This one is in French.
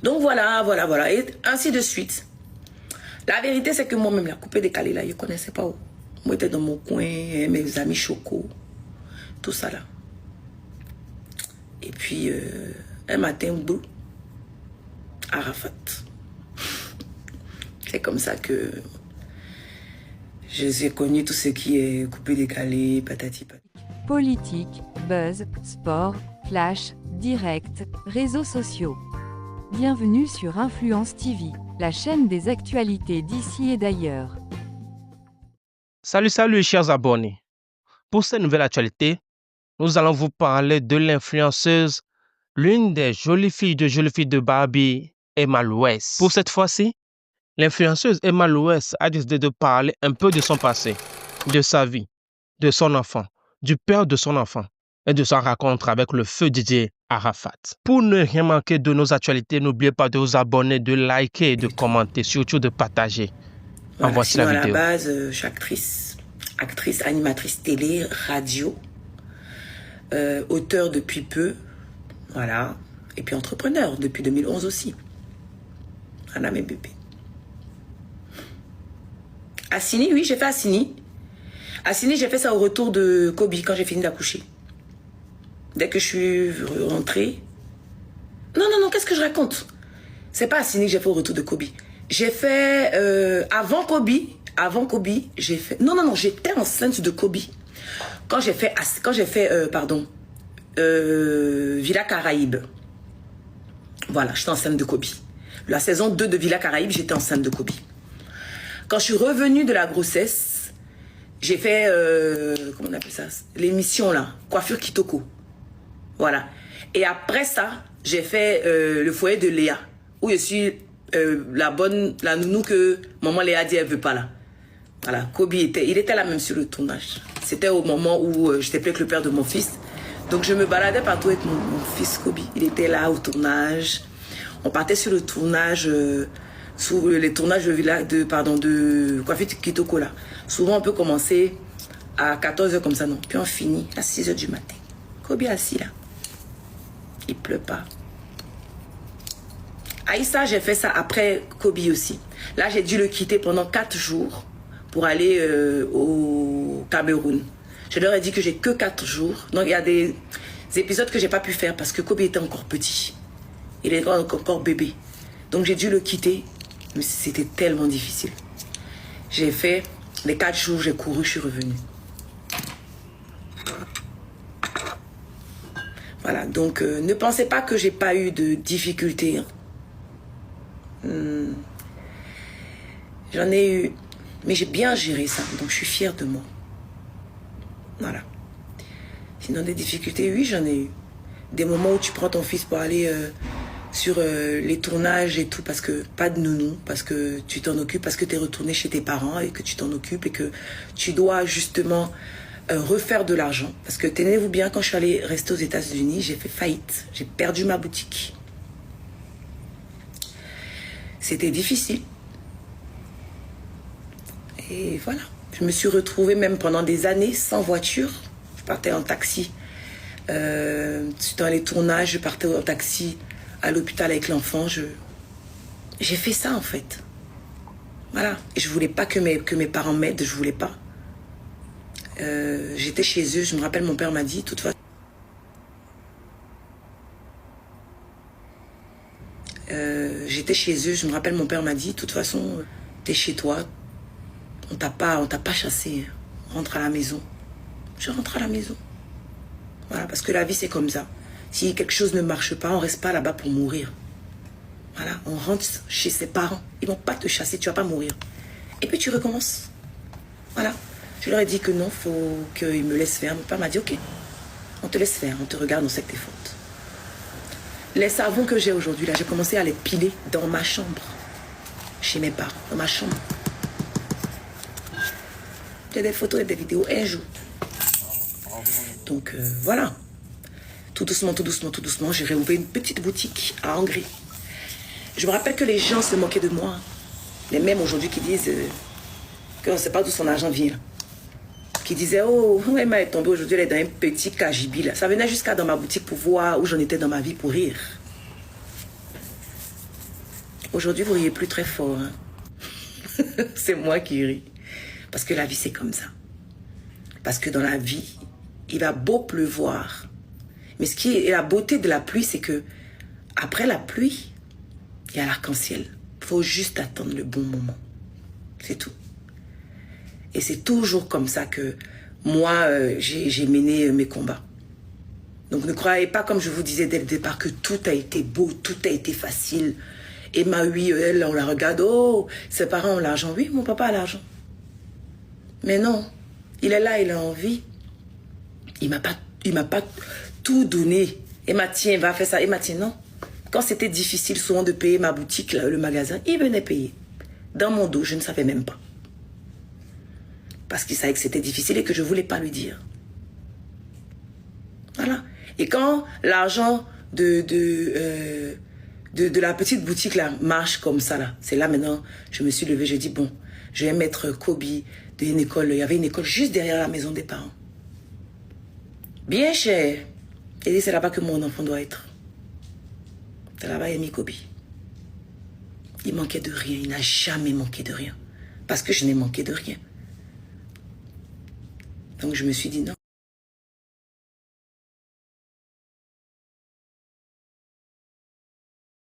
Donc voilà. Et ainsi de suite. La vérité, c'est que moi-même, la coupée décalée, là, je ne connaissais pas où. Moi, j'étais dans mon coin, mes amis chocos, tout ça là. Et puis, un matin, boum, Arafat. C'est comme ça que j'ai connu tout ce qui est coupé décalé, patati patati. Politique, buzz, sport, flash, direct, réseaux sociaux. Bienvenue sur Influence TV, la chaîne des actualités d'ici et d'ailleurs. Salut, chers abonnés. Pour cette nouvelle actualité, nous allons vous parler de l'influenceuse, l'une des jolies filles de Barbie, Emma Louès. Pour cette fois-ci, l'influenceuse Emma Louès a décidé de parler un peu de son passé, de sa vie, de son enfant, du père de son enfant et de sa rencontre avec le feu Didier Arafat. Pour ne rien manquer de nos actualités, n'oubliez pas de vous abonner, de liker, de commenter, surtout de partager. Voilà, voici sinon, la vidéo. À la base, je suis actrice, animatrice télé, radio, auteur depuis peu, voilà, et puis entrepreneur depuis 2011 aussi. Voilà mes bébés. Assini, oui, j'ai fait Assini. Assini, j'ai fait ça au retour de Kobe quand j'ai fini d'accoucher. Dès que je suis rentrée. Non, qu'est-ce que je raconte? C'est pas Assini que j'ai fait au retour de Kobe. J'ai fait avant Kobe, j'ai fait. Non, j'étais enceinte de Kobe. Quand j'ai fait Villa Caraïbes. Voilà, j'étais enceinte de Kobe. La saison 2 de Villa Caraïbes, j'étais enceinte de Kobe. Quand je suis revenue de la grossesse, j'ai fait comment on appelle ça? L'émission là, Coiffure Kitoko. Voilà. Et après ça, j'ai fait le foyer de Léa, où je suis la nounou que maman Léa dit elle veut pas là. Voilà, Kobe il était là même sur le tournage. C'était au moment où j'étais plus avec le père de mon fils. Donc je me baladais partout avec mon fils Kobe. Il était là au tournage. On partait sur le tournage, sur les tournages de Coiffure Kitoko là. Souvent on peut commencer à 14h comme ça, non. Puis on finit à 6h du matin. Kobe est assis là. Il pleut pas. Aïssa, j'ai fait ça après Kobe aussi. Là, j'ai dû le quitter pendant 4 jours pour aller au Cameroun. Je leur ai dit que j'ai que 4 jours. Donc, il y a des épisodes que j'ai pas pu faire parce que Kobe était encore petit. Il était encore bébé. Donc, j'ai dû le quitter. Mais c'était tellement difficile. J'ai fait les 4 jours, j'ai couru, je suis revenue. Voilà, donc ne pensez pas que j'ai pas eu de difficultés. J'en ai eu, mais j'ai bien géré ça, donc je suis fière de moi. Voilà. Sinon des difficultés, oui, j'en ai eu. Des moments où tu prends ton fils pour aller sur les tournages et tout, parce que pas de nounou, parce que tu t'en occupes, parce que tu es retourné chez tes parents et que tu t'en occupes et que tu dois justement refaire de l'argent. Parce que tenez-vous bien, quand je suis allée rester aux États-Unis, j'ai fait faillite. J'ai perdu ma boutique. C'était difficile. Et voilà. Je me suis retrouvée même pendant des années sans voiture. Je partais en taxi. Dans les tournages, je partais en taxi à l'hôpital avec l'enfant. J'ai fait ça en fait. Voilà. Et je voulais pas que mes parents m'aident. Je voulais pas. J'étais chez eux, je me rappelle, mon père m'a dit, de toute façon, j'étais chez eux, je me rappelle, mon père m'a dit, de toute façon, t'es chez toi, on t'a pas chassé, rentre à la maison. Je rentre à la maison. Voilà, parce que la vie c'est comme ça. Si quelque chose ne marche pas, on reste pas là-bas pour mourir. Voilà, on rentre chez ses parents, ils vont pas te chasser, tu vas pas mourir. Et puis tu recommences. Voilà. Je leur ai dit que non, faut qu'ils me laissent faire. Mon père m'a dit, ok, on te laisse faire, on te regarde, on sait que t'es faute. Les savons que j'ai aujourd'hui, là, j'ai commencé à les piler dans ma chambre. Chez mes parents, dans ma chambre. J'ai des photos et des vidéos un jour. Donc, voilà. Tout doucement, j'ai réouvert une petite boutique à Angers. Je me rappelle que les gens se moquaient de moi. Les mêmes aujourd'hui qui disent qu'on ne sait pas d'où son argent vient. Qui disait, oh, Emma est tombée aujourd'hui, elle est dans un petit cagibi là. Ça venait jusqu'à dans ma boutique pour voir où j'en étais dans ma vie pour rire. Aujourd'hui, vous riez plus très fort. Hein? C'est moi qui ris. Parce que la vie, c'est comme ça. Parce que dans la vie, il va beau pleuvoir. Mais ce qui est la beauté de la pluie, c'est que après la pluie, il y a l'arc-en-ciel. Il faut juste attendre le bon moment. C'est tout. Et c'est toujours comme ça que moi, j'ai mené mes combats. Donc ne croyez pas, comme je vous disais dès le départ, que tout a été beau, tout a été facile. Emma, oui, elle, on la regarde, oh, ses parents ont l'argent. Oui, mon papa a l'argent. Mais non, il est là, il a envie. Il m'a pas tout donné. Emma, tiens, va faire ça. Emma, tiens, non. Quand c'était difficile souvent de payer ma boutique, là, le magasin, il venait payer. Dans mon dos, je ne savais même pas. Parce qu'il savait que c'était difficile et que je ne voulais pas lui dire. Voilà. Et quand l'argent de la petite boutique là marche comme ça là, c'est là maintenant, je me suis levée, je dis bon, je vais mettre Kobe d'une école. Il y avait une école juste derrière la maison des parents. Bien cher. Et dit c'est là-bas que mon enfant doit être. C'est là-bas, il a mis Kobe. Il manquait de rien, il n'a jamais manqué de rien. Parce que je n'ai manqué de rien. Donc je me suis dit non.